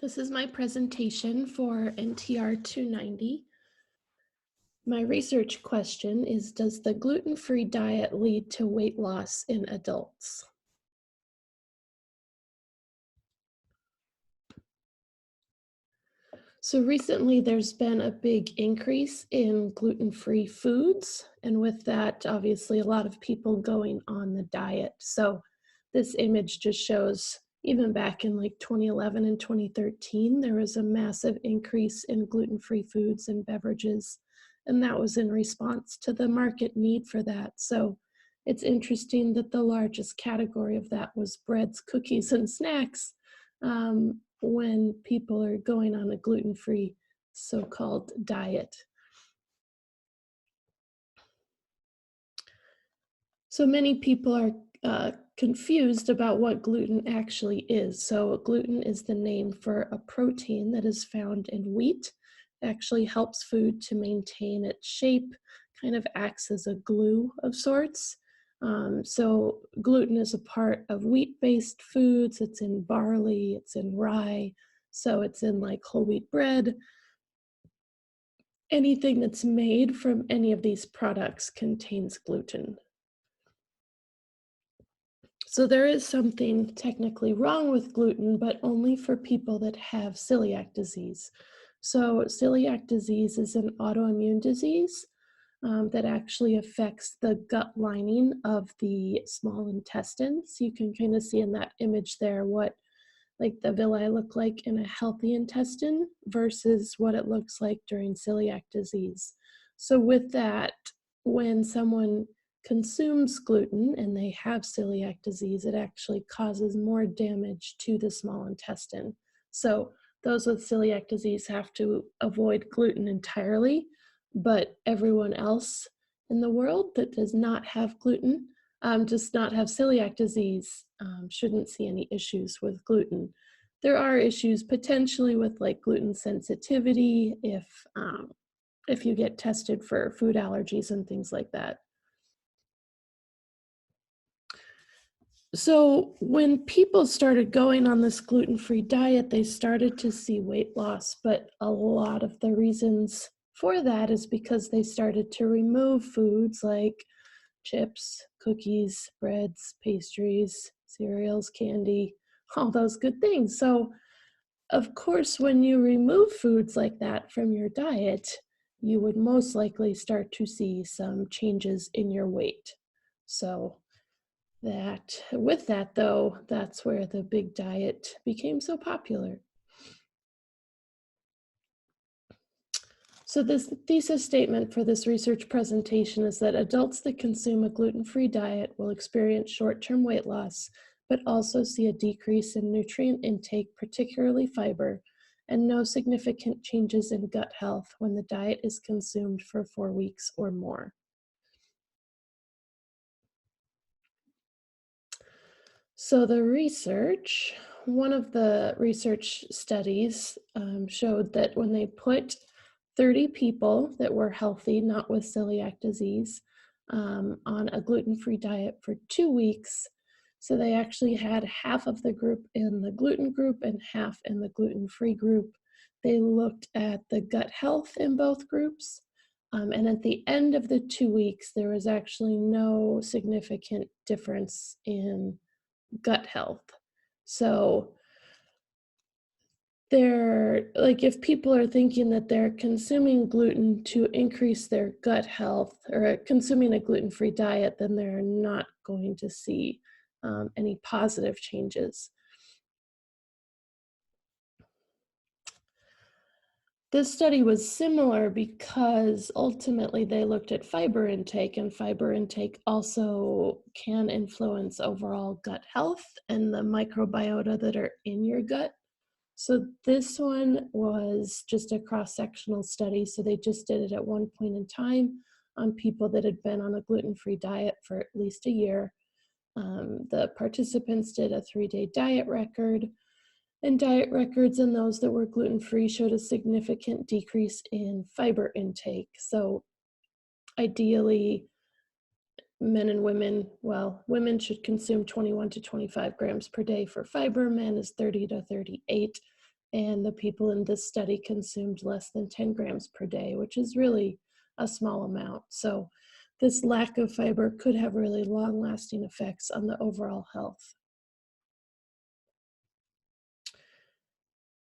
This is my presentation for NTR290. My research question is, does the gluten-free diet lead to weight loss in adults? So recently there's been a big increase in gluten-free foods, and with that, obviously a lot of people going on the diet. So this image just shows even back in like 2011 and 2013, there was a massive increase in gluten-free foods and beverages, and that was in response to the market need for that. So it's interesting that the largest category of that was breads, cookies, and snacks. When people are going on a gluten-free so-called diet. So many people are confused about what gluten actually is. So gluten is the name for a protein that is found in wheat. It actually helps food to maintain its shape, kind of acts as a glue of sorts. So gluten is a part of wheat-based foods. It's in barley, it's in rye, so it's in like whole wheat bread. Anything that's made from any of these products contains gluten. So there is something technically wrong with gluten, but only for people that have celiac disease. So celiac disease is an autoimmune disease that actually affects the gut lining of the small intestine. So you can kind of see in that image there what like the villi look like in a healthy intestine versus what it looks like during celiac disease. So with that, when someone consumes gluten and they have celiac disease, it actually causes more damage to the small intestine. So those with celiac disease have to avoid gluten entirely, but everyone else in the world that does not have gluten, does not have celiac disease, shouldn't see any issues with gluten. There are issues potentially with like gluten sensitivity if you get tested for food allergies and things like that. So when people started going on this gluten-free diet, they started to see weight loss, but a lot of the reasons for that is because they started to remove foods like chips, cookies, breads, pastries, cereals, candy, all those good things. So of course, when you remove foods like that from your diet, you would most likely start to see some changes in your weight. So that with that though, that's where the big diet became so popular. So this thesis statement for this research presentation is that adults that consume a gluten-free diet will experience short-term weight loss, but also see a decrease in nutrient intake, particularly fiber, and no significant changes in gut health when the diet is consumed for 4 weeks or more. So one of the research studies showed that when they put 30 people that were healthy, not with celiac disease, on a gluten-free diet for 2 weeks, so they actually had half of the group in the gluten group and half in the gluten-free group. They looked at the gut health in both groups. And at the end of the 2 weeks, there was actually no significant difference in gut health. So they're like, if people are thinking that they're consuming gluten to increase their gut health or consuming a gluten-free diet, then they're not going to see any positive changes. This study was similar because ultimately they looked at fiber intake, and fiber intake also can influence overall gut health and the microbiota that are in your gut. So this one was just a cross-sectional study, so they just did it at one point in time on people that had been on a gluten-free diet for at least a year. The participants did a 3-day diet record, and diet records in those that were gluten-free showed a significant decrease in fiber intake. So ideally, men and women, well, women should consume 21 to 25 grams per day for fiber, men is 30 to 38. and the people in this study consumed less than 10 grams per day, which is really a small amount. So this lack of fiber could have really long-lasting effects on the overall health.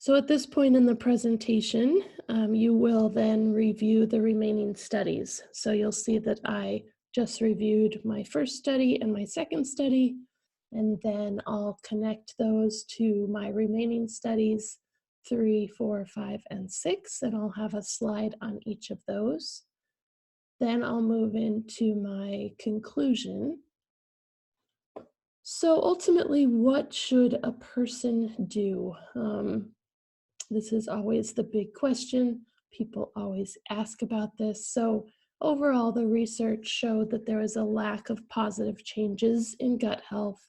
So at this point in the presentation, you will then review the remaining studies. So you'll see that I just reviewed my first study and my second study, and then I'll connect those to my remaining studies, 3, 4, 5, and 6, and I'll have a slide on each of those. Then I'll move into my conclusion. So ultimately, what should a person do? This is always the big question. People always ask about this. So overall, the research showed that there was a lack of positive changes in gut health.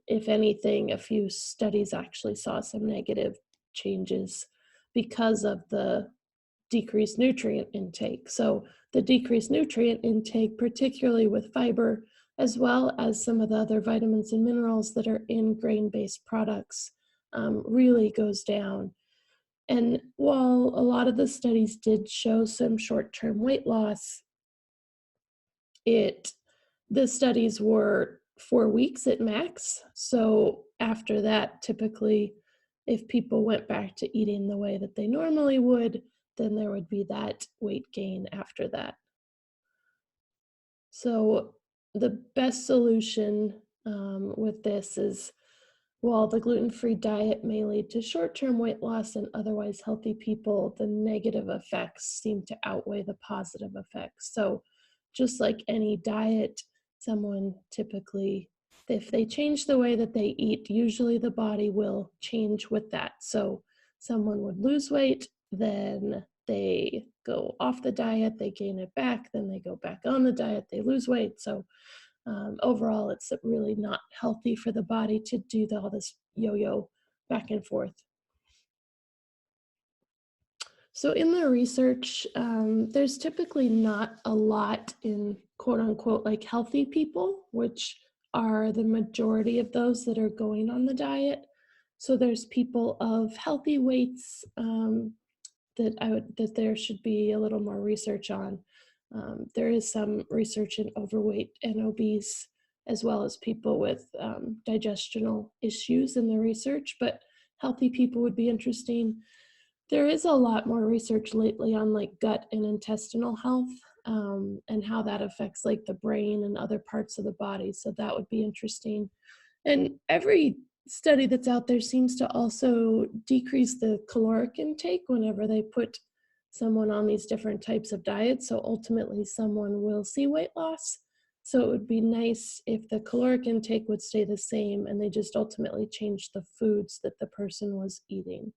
If anything, a few studies actually saw some negative changes because of the decreased nutrient intake. So the decreased nutrient intake, particularly with fiber, as well as some of the other vitamins and minerals that are in grain-based products, really goes down. And while a lot of the studies did show some short-term weight loss, it the studies were 4 weeks at max. So after that, typically, if people went back to eating the way that they normally would, then there would be that weight gain after that. So the best solution with this is, while the gluten-free diet may lead to short-term weight loss in otherwise healthy people, the negative effects seem to outweigh the positive effects. So just like any diet, someone typically, if they change the way that they eat, usually the body will change with that. So someone would lose weight, then they go off the diet, they gain it back, then they go back on the diet, they lose weight. So overall, it's really not healthy for the body to do all this yo-yo back and forth. So in the research, there's typically not a lot in quote unquote like healthy people, which are the majority of those that are going on the diet. So there's people of healthy weights that there should be a little more research on. There is some research in overweight and obese, as well as people with digestional issues in the research, but healthy people would be interesting. There is a lot more research lately on like gut and intestinal health, and how that affects like the brain and other parts of the body. So that would be interesting. And every study that's out there seems to also decrease the caloric intake whenever they put someone on these different types of diets. So ultimately, someone will see weight loss. So it would be nice if the caloric intake would stay the same and they just ultimately change the foods that the person was eating.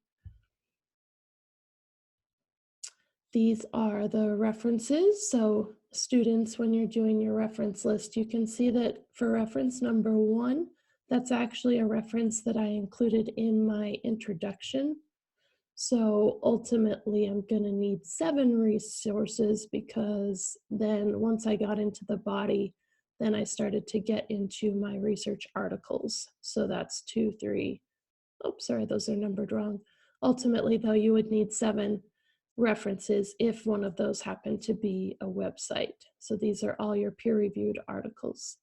These are the references. So students, when you're doing your reference list, you can see that for reference number 1, that's actually a reference that I included in my introduction. So ultimately, I'm going to need 7 resources, because then once I got into the body, then I started to get into my research articles. So that's 2, 3. Oops, sorry, those are numbered wrong. Ultimately, though, you would need 7 references if one of those happened to be a website. So these are all your peer-reviewed articles.